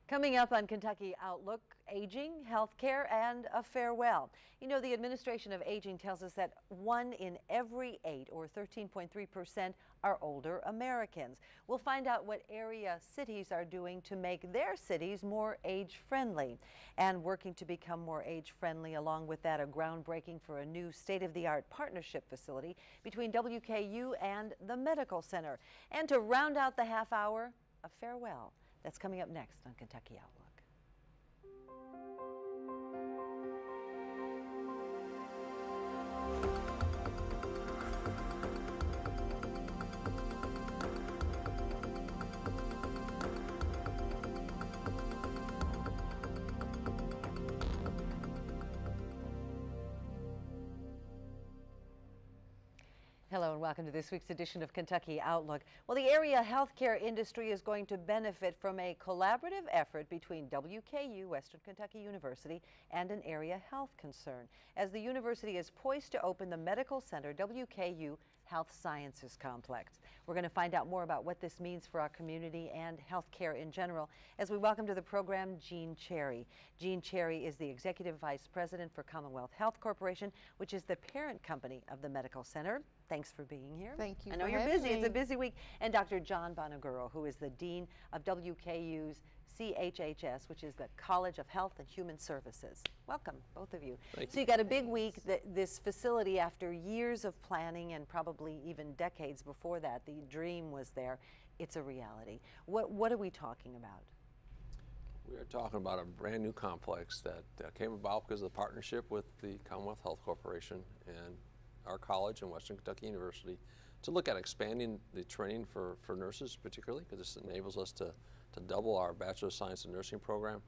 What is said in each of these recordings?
Coming up on Kentucky Outlook, aging, healthcare, and a farewell. You know, the Administration of Aging tells us that 1 in every 8, or 13.3%, are older Americans. We'll find out what area cities are doing to make their cities more age-friendly. And working to become more age-friendly, along with that, a groundbreaking for a new state-of-the-art partnership facility between WKU and the Medical Center. And to round out the half hour, a farewell. That's coming up next on Kentucky Outlook. Hello and welcome to this week's edition of Kentucky Outlook. Well, the area healthcare industry is going to benefit from a collaborative effort between WKU, Western Kentucky University, and an area health concern, as the university is poised to open the Medical Center WKU Health Sciences Complex. We're going to find out more about what this means for our community and healthcare in general as we welcome to the program Jean Cherry. Jean Cherry is the Executive Vice President for Commonwealth Health Corporation, which is the parent company of the Medical Center. Thanks for being here. Thank you. I know you're busy. It's a busy week. And Dr. John Bonaguro, who is the Dean of WKU's CHHS, which is the College of Health and Human Services. Welcome, both of you. Thank you. You got a big week. This facility, after years of planning and probably even decades before that, the dream was there. It's a reality. What are we talking about? We are talking about a brand new complex that came about because of the partnership with the Commonwealth Health Corporation and our college and Western Kentucky University to look at expanding the training for nurses, particularly because this enables us to double our Bachelor of Science in Nursing program.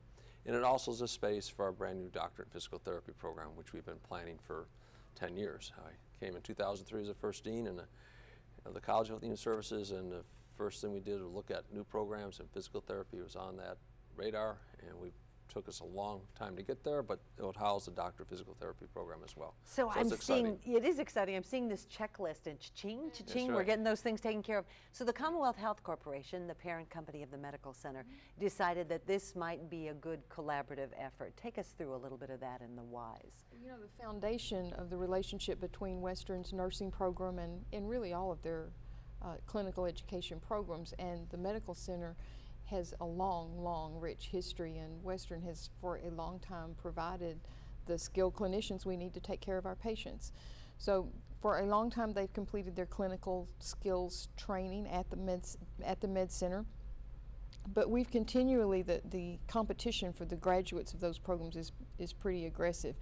And it also is a space for our brand new doctorate in physical therapy program, which we've been planning for 10 years. I came in 2003 as the first dean of the College of Health and Human Services, and the first thing we did was look at new programs, and physical therapy was on that radar, and we took us a long time to get there, but it would house the Doctor of Physical Therapy program as well. So I'm seeing, it is exciting, I'm seeing this checklist and cha-ching, cha-ching, right. We're getting those things taken care of. So the Commonwealth Health Corporation, the parent company of the Medical Center, decided that this might be a good collaborative effort. Take us through a little bit of that and the whys. You know, the foundation of the relationship between Western's nursing program and really all of their clinical education programs and the Medical Center has a long, rich history, and Western has for a long time provided the skilled clinicians we need to take care of our patients. So for a long time they've completed their clinical skills training at the Med Center, but we've continually, the competition for the graduates of those programs is pretty aggressive,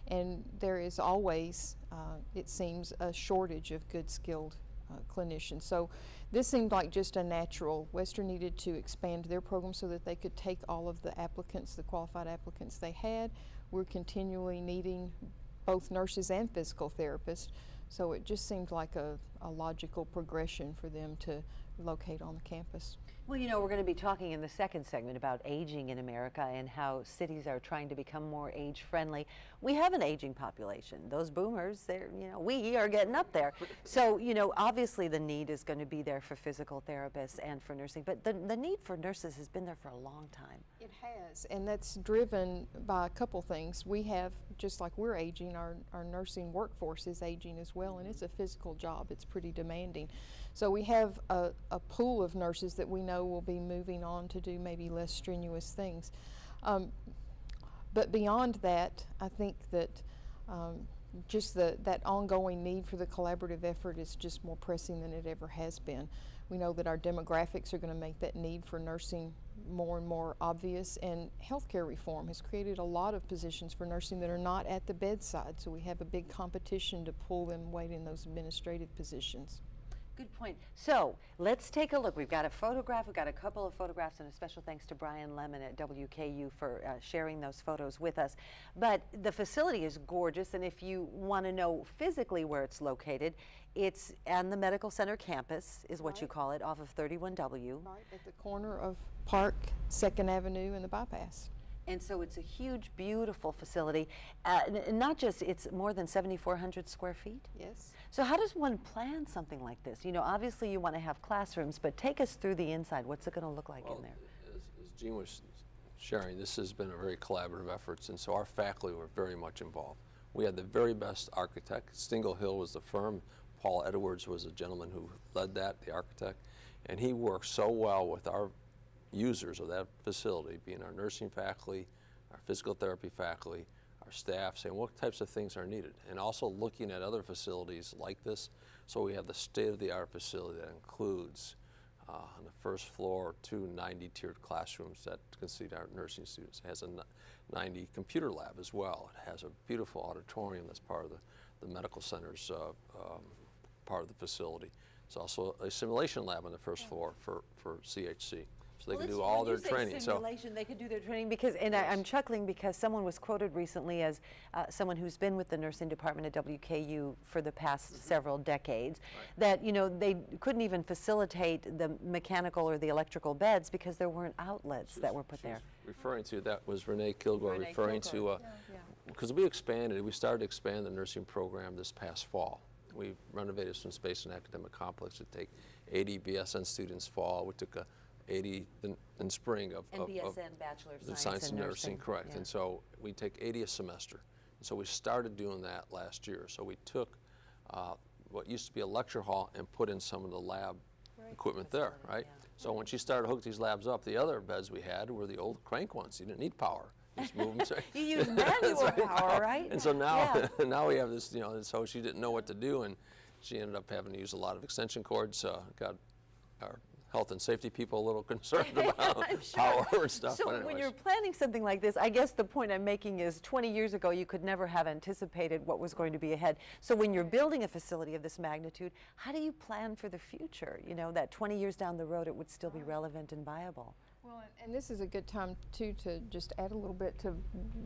and there is always, it seems, a shortage of good skilled clinicians. So this seemed like just a natural. Western needed to expand their program so that they could take all of the applicants, the qualified applicants they had. We're continually needing both nurses and physical therapists, so it just seemed like a logical progression for them to locate on the campus. Well, you know, we're going to be talking in the second segment about aging in America and how cities are trying to become more age-friendly. We have an aging population. Those boomers, they're, you know, we are getting up there. So, you know, obviously the need is going to be there for physical therapists and for nursing, but the need for nurses has been there for a long time. It has, and that's driven by a couple things. We have, just like we're aging, our nursing workforce is aging as well, and it's a physical job. It's pretty demanding. So we have a pool of nurses that we know will be moving on to do maybe less strenuous things. But beyond that, I think that just that ongoing need for the collaborative effort is just more pressing than it ever has been. We know that our demographics are going to make that need for nursing more and more obvious, and healthcare reform has created a lot of positions for nursing that are not at the bedside, so we have a big competition to pull them weight in those administrative positions. Good point. So let's take a look. We've got a photograph. We've got a couple of photographs, and a special thanks to Brian Lemon at WKU for sharing those photos with us. But the facility is gorgeous, and if you want to know physically where it's located, it's on the Medical Center campus, is what you call it, off of 31W. Right at the corner of Park, 2nd Avenue, and the bypass. And so it's a huge, beautiful facility. Not just, it's more than 7,400 square feet? Yes. So how does one plan something like this? You know, obviously you want to have classrooms, but take us through the inside. What's it going to look like in there? As Jean was sharing. This has been a very collaborative effort, and so our faculty were very much involved. We had the very best architect. Stingle Hill was the firm. Paul Edwards was the gentleman who led that, the architect, and he worked so well with our users of that facility, being our nursing faculty, our physical therapy faculty, our staff, saying what types of things are needed, and also looking at other facilities like this. So we have the state-of-the-art facility that includes on the first floor 2 90-tiered classrooms that can seat our nursing students. It has a 90 computer lab as well. It has a beautiful auditorium that's part of the medical center's part of the facility. It's also a simulation lab on the first floor for CHC. So they can do all their training. Simulation, they could do their training because, and Yes. I'm chuckling because someone was quoted recently as someone who's been with the nursing department at WKU for the past several decades, that they couldn't even facilitate the mechanical or the electrical beds because there weren't outlets that were put there. Referring to, that was Renee Kilgore referring to, because we started to expand the nursing program this past fall. We renovated some space in academic complex to take 80 BSN students fall. We took 80 in spring of BSN, Bachelor of Science in Nursing, correct. Yeah. And so we take 80 a semester. And so we started doing that last year. So we took what used to be a lecture hall and put in some of the lab equipment there, right? Yeah. So when she started to hook these labs up, the other beds we had were the old crank ones. You didn't need power. Just move them. You use manual power, right? And so now, now we have this, so she didn't know what to do, and she ended up having to use a lot of extension cords. Got our health and safety people a little concerned about power and stuff. So when you're planning something like this, I guess the point I'm making is 20 years ago you could never have anticipated what was going to be ahead. So when you're building a facility of this magnitude, how do you plan for the future? That 20 years down the road it would still be relevant and viable. Well, and this is a good time too to just add a little bit to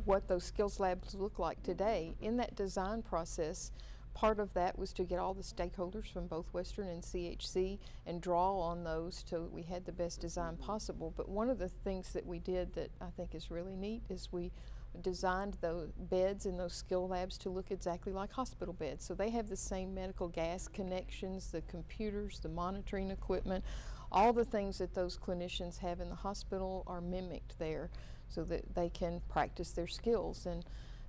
what those skills labs look like today. In that design process, part of that was to get all the stakeholders from both Western and CHC and draw on those till we had the best design possible. But one of the things that we did that I think is really neat is we designed the beds in those skill labs to look exactly like hospital beds. So they have the same medical gas connections, the computers, the monitoring equipment, all the things that those clinicians have in the hospital are mimicked there so that they can practice their skills. And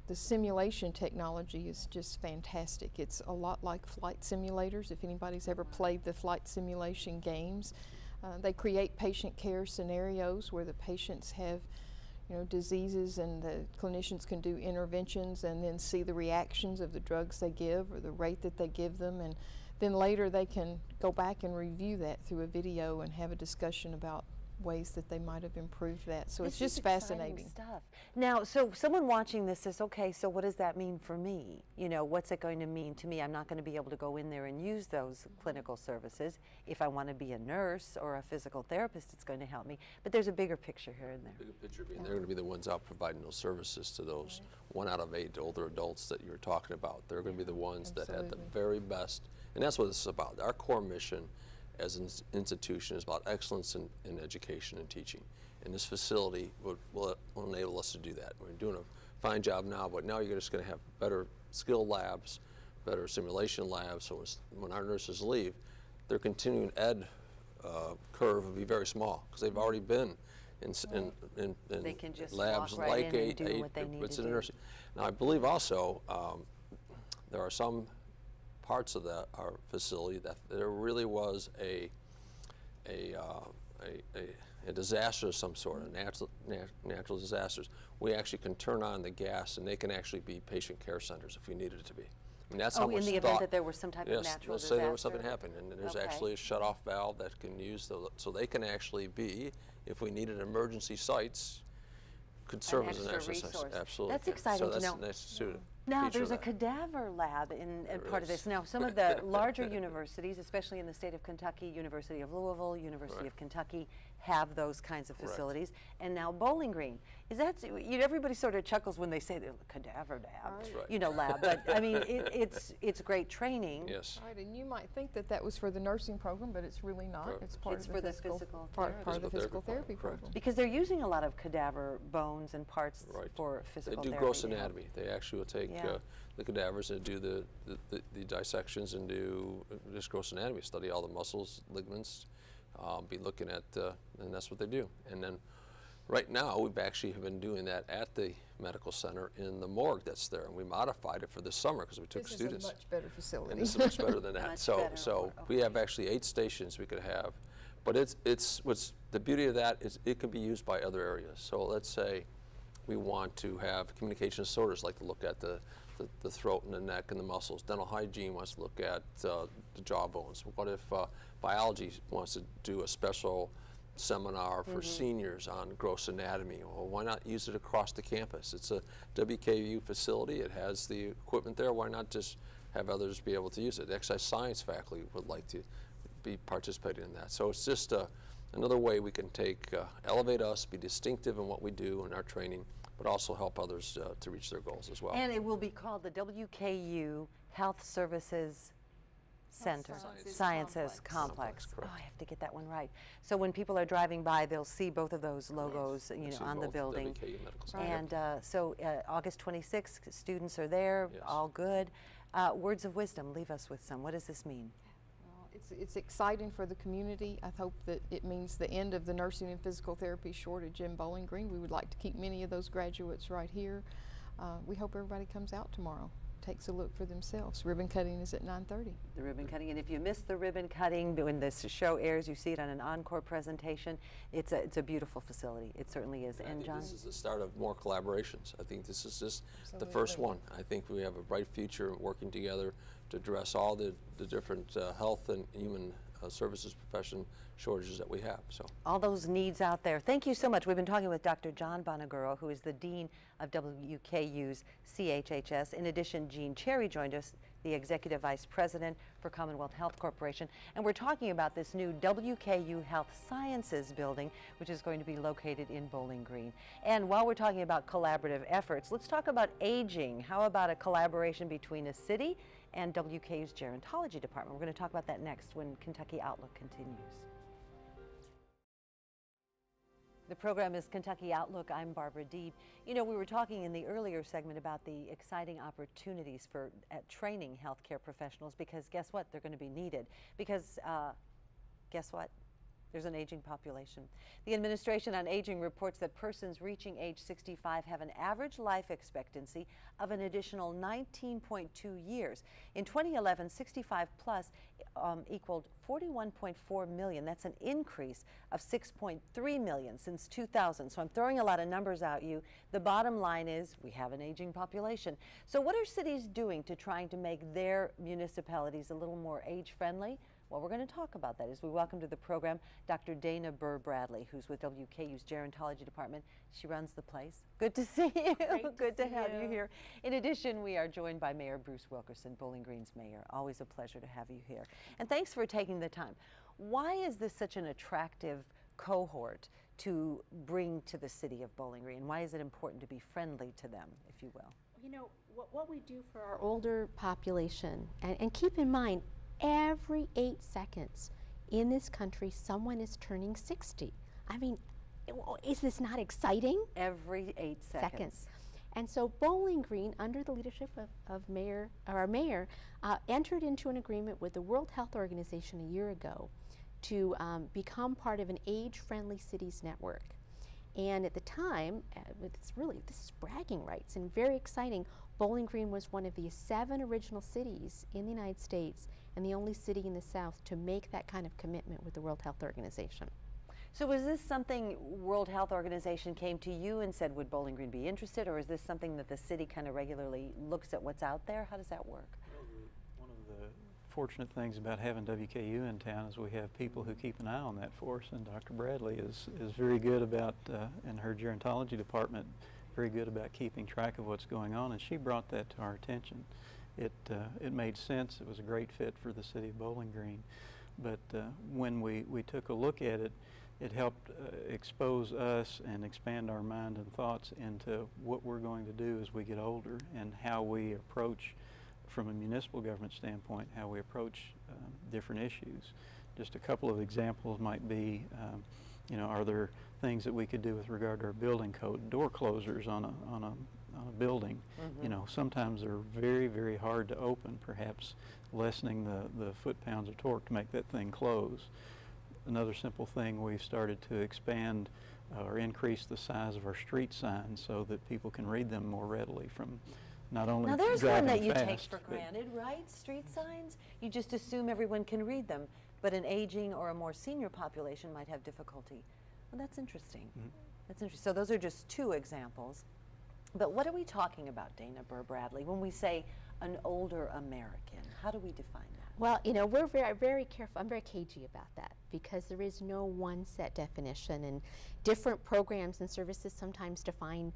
the simulation technology is just fantastic. It's a lot like flight simulators. If anybody's ever played the flight simulation games, they create patient care scenarios where the patients have diseases and the clinicians can do interventions and then see the reactions of the drugs they give or the rate that they give them, and then later they can go back and review that through a video and have a discussion about ways that they might have improved that. So it's just fascinating stuff. Now, so someone watching this says, okay, so what does that mean for me? What's it going to mean to me? I'm not going to be able to go in there and use those clinical services. If I want to be a nurse or a physical therapist, it's going to help me. But there's a bigger picture here and there. Bigger picture being they're going to be the ones out providing those services to those 1 out of 8 older adults that you're talking about. They're going to be the ones that had the very best, and that's what this is about. Our core mission as an institution is about excellence in education and teaching. And this facility will enable us to do that. We're doing a fine job now, but now you're just going to have better skill labs, better simulation labs, so when our nurses leave, their continuing ed curve will be very small because they've already been in they can just labs walk right like in and do what they need to do. nursing. Now I believe also there are some parts of our facility that there really was a disaster of some sort, a natural disasters. We actually can turn on the gas and they can actually be patient care centers if we needed it to be. I mean, that's how much in the event that there was some type of natural disaster. Let's say there was something happening, and there's actually a shut-off valve that can use so they can actually be, if we needed emergency sites, could serve as an extra resource. Absolutely. That's exciting to know. So that's a nice Now, feature there's a of that. cadaver lab in part of this. Now, some of the larger universities, especially in the state of Kentucky, University of Louisville, University of Kentucky, have those kinds of facilities. And now Bowling Green. Is that, everybody sort of chuckles when they say the cadaver lab, That's right. lab. But I mean, it's great training. Yes. Right, and you might think that that was for the nursing program, but it's really not. It's part It's of for the the physical part therapy. of the physical therapy Correct. program. Because they're using a lot of cadaver bones and parts for physical They do therapy. gross anatomy. They actually will take Yeah. the cadavers and do the dissections and do just gross anatomy, study all the muscles, ligaments, be looking at, and that's what they do. And then Right now, we've actually been doing that at the medical center in the morgue that's there, and we modified it for this summer because we took This students. is a much better facility. And this is much better than that. Much So better. we have actually 8 stations we could have, but what's the beauty of that is it can be used by other areas. So let's say we want to have communication disorders, like to look at the throat and the neck and the muscles. Dental hygiene wants to look at the jaw bones. What if biology wants to do a special seminar for seniors on gross anatomy? Well, why not use it across the campus? It's a WKU facility. It has the equipment there. Why not just have others be able to use it? The exercise science faculty would like to be participating in that. So it's just another way we can elevate us, be distinctive in what we do in our training, but also help others to reach their goals as well. And it will be called the WKU Health Services Center. Sciences Complex. Oh, Correct. I have to get that one right. So when people are driving by, they'll see both of those logos, you know, See on the both building. WKU Medical Center. And so August 26th, students are there, Yes. all good. Words of wisdom, leave us with some. What does this mean? It's exciting for the community. I hope that it means the end of the nursing and physical therapy shortage in Bowling Green. We would like to keep many of those graduates right here. We hope everybody comes out tomorrow, takes a look for themselves. Ribbon cutting is at 9:30. The ribbon cutting, and if you missed the ribbon cutting, when this show airs, you see it on an encore presentation. It's a beautiful facility. It certainly is. I And think John? this is the start of more collaborations. I think this is just the first Absolutely. one. I think we have a bright future working together to address all the different health and human services profession shortages that we have. So All those needs out there. Thank you so much. We've been talking with Dr. John Bonaguro, who is the Dean of WKU's CHHS. In addition, Jean Cherry joined us, the Executive Vice President for Commonwealth Health Corporation. And we're talking about this new WKU Health Sciences building, which is going to be located in Bowling Green. And while we're talking about collaborative efforts, let's talk about aging. How about a collaboration between a city and WKU's Gerontology Department? We're going to talk about that next when Kentucky Outlook continues. The program is Kentucky Outlook. I'm Barbara Deeb. You know, we were talking in the earlier segment about the exciting opportunities for training healthcare professionals, because guess what? They're going to be needed. Because guess what? There's an aging population. The Administration on Aging reports that persons reaching age 65 have an average life expectancy of an additional 19.2 years. In 2011, 65 plus equaled 41.4 million. That's an increase of 6.3 million since 2000. So I'm throwing a lot of numbers at you. The bottom line is we have an aging population. So what are cities doing to trying to make their municipalities a little more age-friendly? Well, we're going to talk about that as we welcome to the program Dr. Dana Burr Bradley, who's with WKU's Gerontology Department. She runs the place. Good to see you. Good to have you here. In addition, we are joined by Mayor Bruce Wilkerson, Bowling Green's mayor. Always a pleasure to have you here. And thanks for taking the time. Why is this such an attractive cohort to bring to the city of Bowling Green? Why is it important to be friendly to them, if you will? You know, what we do for our older population, and keep in mind, every 8 seconds in this country, someone is turning 60. I mean, is this not exciting? Every 8 seconds. And so Bowling Green, under the leadership of our mayor, entered into an agreement with the World Health Organization a year ago to become part of an age-friendly cities network. And at the time, this is bragging rights and very exciting. Bowling Green was one of the 7 original cities in the United States and the only city in the South to make that kind of commitment with the World Health Organization. So was this something World Health Organization came to you and said, would Bowling Green be interested, or is this something that the city kind of regularly looks at what's out there? How does that work? One of the fortunate things about having WKU in town is we have people who keep an eye on that for us, and Dr. Bradley is very good about, in her gerontology department, very good about keeping track of what's going on, and she brought that to our attention. It made sense. It was a great fit for the city of Bowling Green. But when we took a look at it, it helped expose us and expand our mind and thoughts into what we're going to do as we get older and how we approach, from a municipal government standpoint, how we approach different issues. Just a couple of examples might be, you know, are there things that we could do with regard to our building code? Door closers on a building, you know, sometimes they're very, very hard to open, perhaps lessening the foot-pounds of torque to make that thing close. Another simple thing, we've started to expand or increase the size of our street signs so that people can read them more readily from not only Now there's driving one that you fast, take for but- granted, right? Street signs? You just assume everyone can read them, but an aging or a more senior population might have difficulty. Well, that's interesting. That's interesting. So those are just two examples. But what are we talking about, Dana Burr Bradley, when we say an older American? How do we define that? Well, you know, we're very, very careful. I'm very cagey about that because there is no one set definition, and different programs and services sometimes define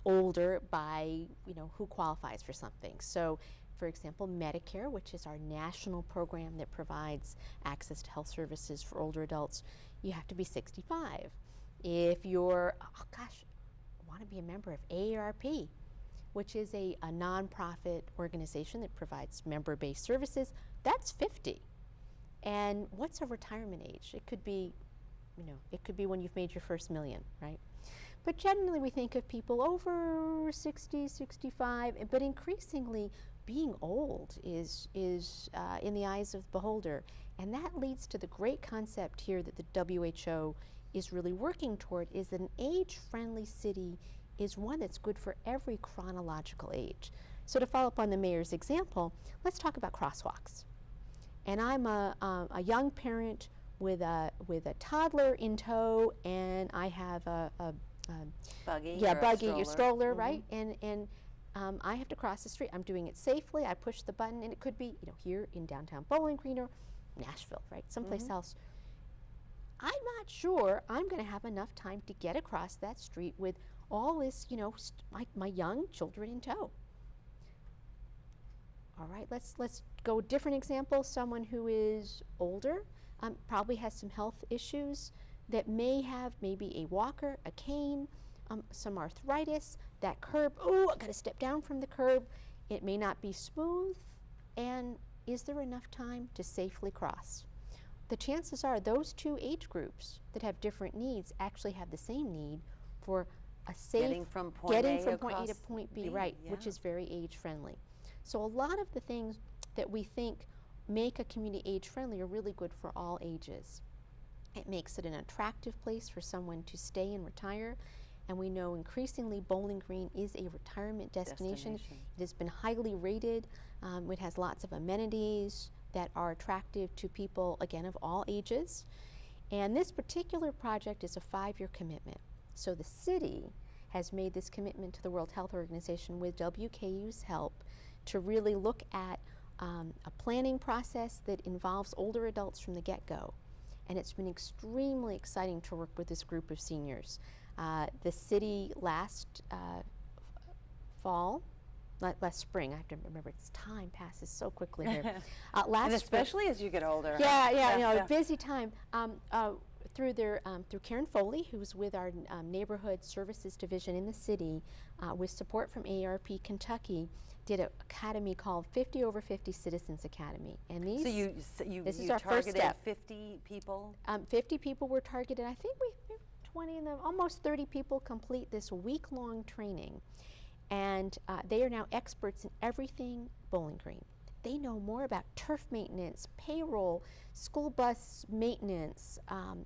older by, you know, who qualifies for something. So, for example, Medicare, which is our national program that provides access to health services for older adults, you have to be 65. If you're, oh gosh, want to be a member of AARP, which is a nonprofit organization that provides member-based services, that's 50. And what's a retirement age? It could be, you know, it could be when you've made your first million, right? But generally we think of people over 60, 65, but increasingly being old is in the eyes of the beholder. And that leads to the great concept here that the WHO is really working toward, is that an age-friendly city is one that's good for every chronological age. So to follow up on the mayor's example, let's talk about crosswalks. And I'm a young parent with a toddler in tow, and I have a Buggy? yeah, or a buggy or stroller, Mhm. right? And I have to cross the street. I'm doing it safely. I push the button, and it could be, you know, here in downtown Bowling Green or Nashville, right? Someplace else. I'm not sure I'm going to have enough time to get across that street with all this, you know, my young children in tow. All right, let's go a different example. Someone who is older, probably has some health issues that may have maybe a walker, a cane, some arthritis, that curb, oh, I gotta step down from the curb. It may not be smooth, and is there enough time to safely cross? The chances are those two age groups that have different needs actually have the same need for a safe Getting from point getting A from point A to across point B, B, right, which yeah. is very age friendly. So a lot of the things that we think make a community age friendly are really good for all ages. It makes it an attractive place for someone to stay and retire, and we know increasingly Bowling Green is a retirement destination. It has been highly rated. It has lots of amenities that are attractive to people, again, of all ages. And this particular project is a 5-year commitment. So the city has made this commitment to the World Health Organization with WKU's help to really look at a planning process that involves older adults from the get-go. And it's been extremely exciting to work with this group of seniors. The city last spring, I have to remember, time passes so quickly here. And especially as you get older. Yeah, you know, busy time. Through Karen Foley, who's with our Neighborhood Services Division in the city, with support from AARP Kentucky, did an academy called 50 Over 50 Citizens Academy. And these, So you this is our first targeted step. 50 people? 50 people were targeted. I think we 20 of them, almost 30 people complete this week-long training. And they are now experts in everything Bowling Green. They know more about turf maintenance, payroll, school bus maintenance,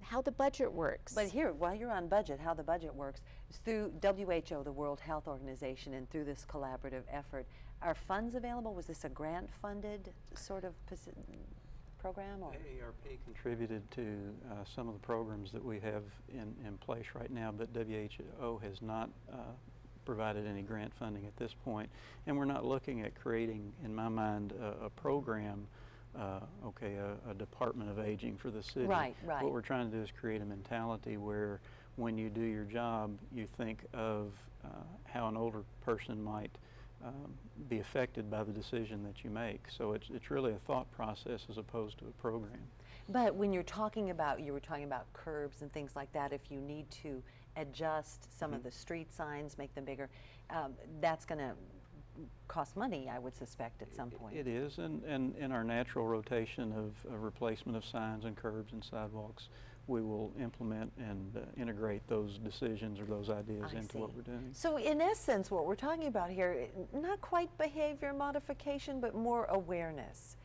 how the budget works. But here, while you're on budget, how the budget works, is through WHO, the World Health Organization, and through this collaborative effort. Are funds available? Was this a grant-funded sort of program? Or? AARP contributed to some of the programs that we have in place right now, but WHO has not provided any grant funding at this point. And we're not looking at creating, in my mind, a program, a Department of Aging for the city. Right. What we're trying to do is create a mentality where when you do your job, you think of how an older person might be affected by the decision that you make. So it's really a thought process as opposed to a program. But when you're talking about, you were talking about curbs and things like that, if you need to adjust some of the street signs, make them bigger, that's going to cost money, I would suspect, at some point. It is, and in our natural rotation of replacement of signs and curbs and sidewalks, we will implement and integrate those decisions or those ideas into what we're doing. So in essence, what we're talking about here, not quite behavior modification, but more awareness.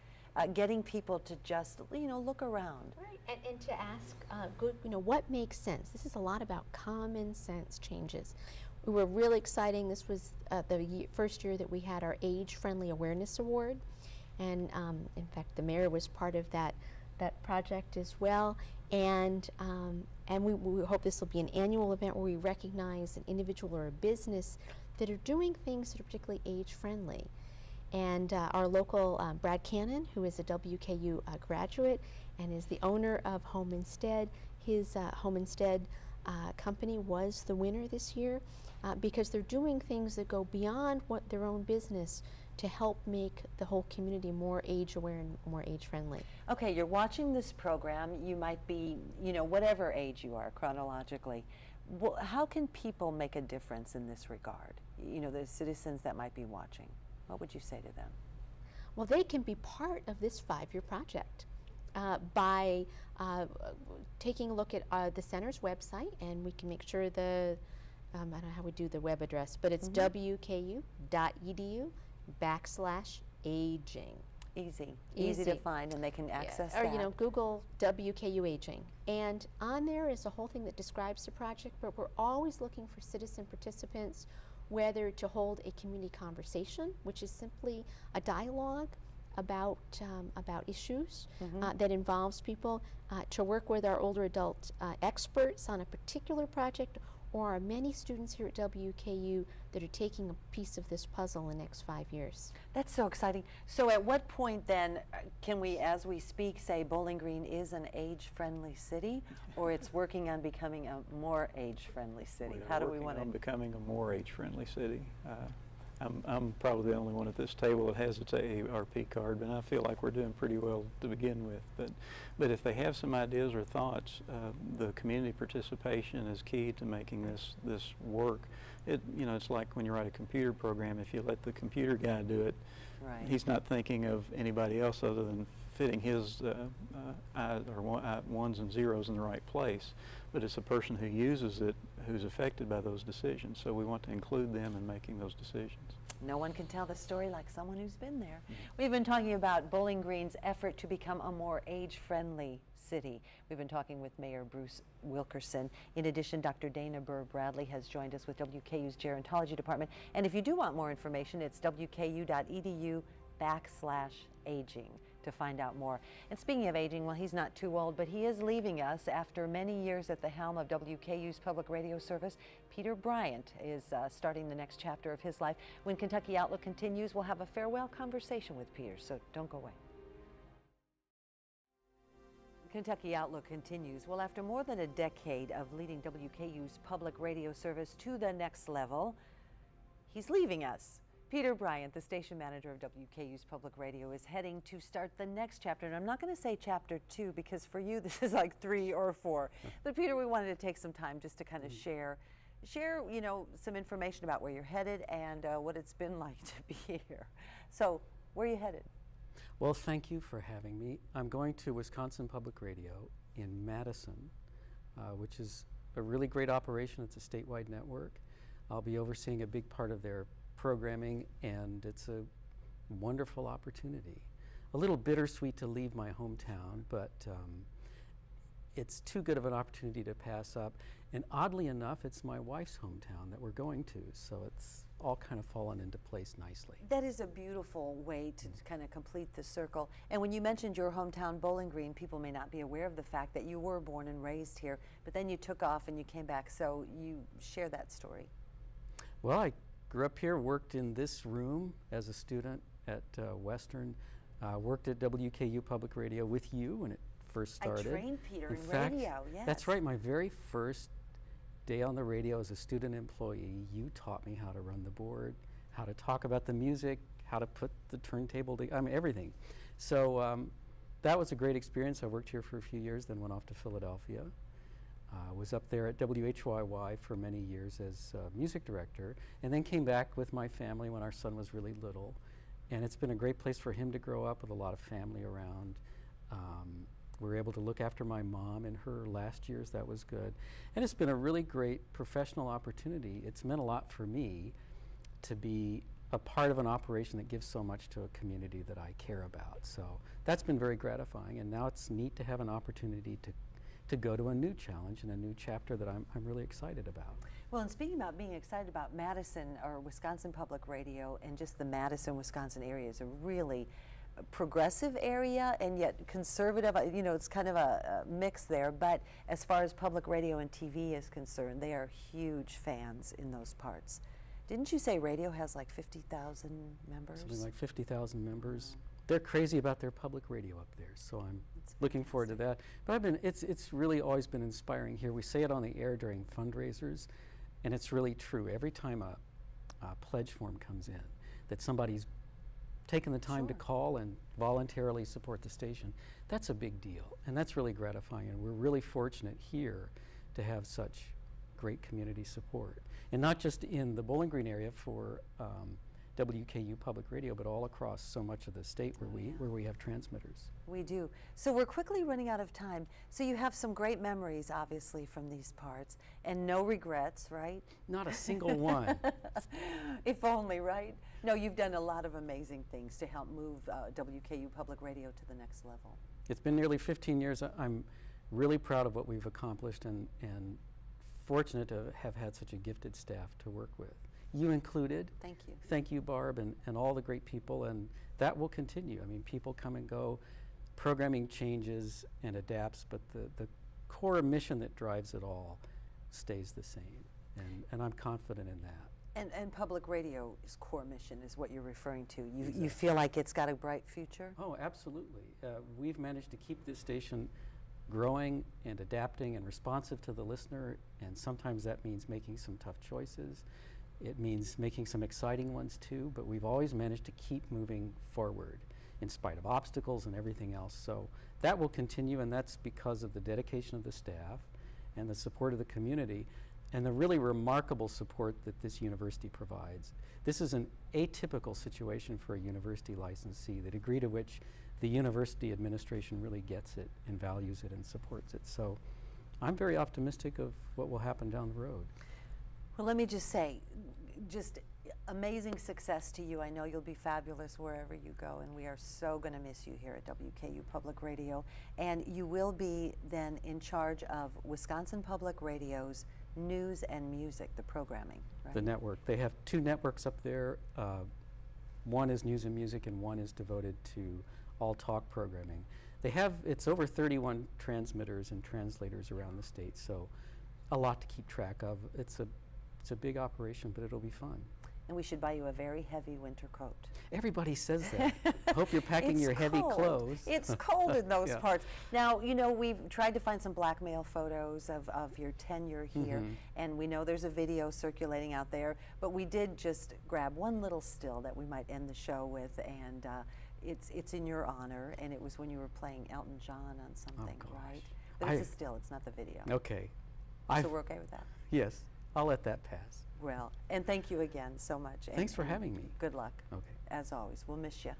getting people to just, look around. Right, and to ask, what makes sense? This is a lot about common sense changes. We were really exciting. This was the first year that we had our Age-Friendly Awareness Award, and in fact, the mayor was part of that project as well. And we hope this will be an annual event where we recognize an individual or a business that are doing things that are particularly age-friendly. And our local Brad Cannon, who is a WKU graduate and is the owner of Home Instead, his Home Instead company was the winner this year because they're doing things that go beyond what their own business to help make the whole community more age-aware and more age-friendly. Okay, you're watching this program. You might be, whatever age you are chronologically. Well, how can people make a difference in this regard? The citizens that might be watching. What would you say to them? Well, they can be part of this 5-year project by taking a look at the center's website, and we can make sure I don't know how we do the web address, but it's wku.edu/aging. Easy to find, and they can access that. Or Google WKU Aging, and on there is a whole thing that describes the project. But we're always looking for citizen participants, whether to hold a community conversation, which is simply a dialogue about issues that involves people, to work with our older adult experts on a particular project, or are many students here at WKU that are taking a piece of this puzzle in the next 5 years. That's so exciting. So at what point then can we, as we speak, say Bowling Green is an age-friendly city, or it's working on becoming a more age-friendly city? How do we want to? On becoming a more age-friendly city. I'm probably the only one at this table that has its AARP card, but I feel like we're doing pretty well to begin with. But if they have some ideas or thoughts, the community participation is key to making this work. It's like when you write a computer program. If you let the computer guy do it, right, he's not thinking of anybody else other than fitting his ones and zeros in the right place. But it's the person who uses it who's affected by those decisions. So we want to include them in making those decisions. No one can tell the story like someone who's been there. We've been talking about Bowling Green's effort to become a more age-friendly city. We've been talking with Mayor Bruce Wilkerson. In addition, Dr. Dana Burr Bradley has joined us with WKU's Gerontology Department. And if you do want more information, it's wku.edu/aging to find out more. And speaking of aging, well, he's not too old, but he is leaving us after many years at the helm of WKU's public radio service. Peter Bryant is starting the next chapter of his life. When Kentucky Outlook continues, we'll have a farewell conversation with Peter, so don't go away. Kentucky Outlook continues. Well, after more than a decade of leading WKU's public radio service to the next level, he's leaving us. Peter Bryant, the station manager of WKU's Public Radio, is heading to start the next chapter. And I'm not going to say chapter 2 because for you this is like 3 or 4. But Peter, we wanted to take some time just to kind of share, some information about where you're headed and what it's been like to be here. So, where are you headed? Well, thank you for having me. I'm going to Wisconsin Public Radio in Madison, which is a really great operation. It's a statewide network. I'll be overseeing a big part of their programming, and it's a wonderful opportunity. A little bittersweet to leave my hometown, but it's too good of an opportunity to pass up. And oddly enough, it's my wife's hometown that we're going to, so it's all kind of fallen into place nicely. That is a beautiful way to kind of complete the circle. And when you mentioned your hometown, Bowling Green, people may not be aware of the fact that you were born and raised here, but then you took off and you came back, so you share that story. Well, I grew up here, worked in this room as a student at Western, worked at WKU Public Radio with you when it first started. I trained Peter in fact, radio, yes. That's right, my very first day on the radio as a student employee, you taught me how to run the board, how to talk about the music, how to put the turntable together, I mean everything. So that was a great experience. I worked here for a few years, then went off to Philadelphia. Was up there at WHYY for many years as music director, and then came back with my family when our son was really little. And it's been a great place for him to grow up with a lot of family around. We were able to look after my mom in her last years. That was good. And it's been a really great professional opportunity. It's meant a lot for me to be a part of an operation that gives so much to a community that I care about. So that's been very gratifying, and now it's neat to have an opportunity to go to a new challenge and a new chapter that I'm really excited about. Well, and speaking about being excited about Madison or Wisconsin Public Radio, and just the Madison, Wisconsin area is a really progressive area and yet conservative. You know, it's kind of a mix there, but as far as public radio and TV is concerned, they are huge fans in those parts. Didn't you say radio has like 50,000 members? Something like 50,000 members. They're crazy about their public radio up there, so I'm looking forward to that. But it's really always been inspiring here. We say it on the air during fundraisers, and it's really true. Every time a pledge form comes in, that somebody's taken the time to call and voluntarily support the station, that's a big deal, and that's really gratifying, and we're really fortunate here to have such great community support. And not just in the Bowling Green area for WKU Public Radio, but all across so much of the state where we have transmitters. We do. So we're quickly running out of time. So you have some great memories, obviously, from these parts, and no regrets, right? Not a single one. If only, right? No, you've done a lot of amazing things to help move WKU Public Radio to the next level. It's been nearly 15 years. I'm really proud of what we've accomplished, and fortunate to have had such a gifted staff to work with. You included. Thank you. Thank you, Barb, and all the great people, and that will continue. I mean, people come and go, programming changes and adapts, but the core mission that drives it all stays the same, and I'm confident in that. And public radio's core mission is what you're referring to. You feel like it's got a bright future? Oh, absolutely. We've managed to keep this station growing and adapting and responsive to the listener, and sometimes that means making some tough choices. It means making some exciting ones too, but we've always managed to keep moving forward in spite of obstacles and everything else. So that will continue, and that's because of the dedication of the staff and the support of the community and the really remarkable support that this university provides. This is an atypical situation for a university licensee, the degree to which the university administration really gets it and values it and supports it. So I'm very optimistic of what will happen down the road. Well, let me just say, just amazing success to you. I know you'll be fabulous wherever you go, and we are so going to miss you here at WKU Public Radio. And you will be then in charge of Wisconsin Public Radio's news and music, the programming, right? The network. They have two networks up there. One is news and music, and one is devoted to all talk programming. They have, it's over 31 transmitters and translators around the state, so a lot to keep track of. It's a big operation, but it'll be fun. And we should buy you a very heavy winter coat. Everybody says that. Hope you're packing your heavy clothes. It's cold in those Yeah. parts. Now, you know, we've tried to find some blackmail photos of your tenure here, and we know there's a video circulating out there, but we did just grab one little still that we might end the show with, and it's in your honor, and it was when you were playing Elton John on something, right? But it's a still, it's not the video. Okay. So we're okay with that? Yes, I'll let that pass. Well, and thank you again so much. Thanks for and having me. Good luck. Okay. As always, we'll miss you.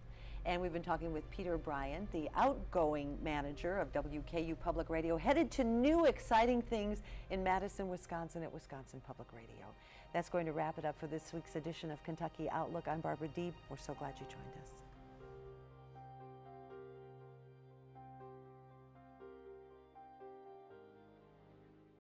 And we've been talking with Peter Bryant, the outgoing manager of WKU Public Radio, headed to new exciting things in Madison, Wisconsin at Wisconsin Public Radio. That's going to wrap it up for this week's edition of Kentucky Outlook. I'm Barbara Deeb. We're so glad you joined us.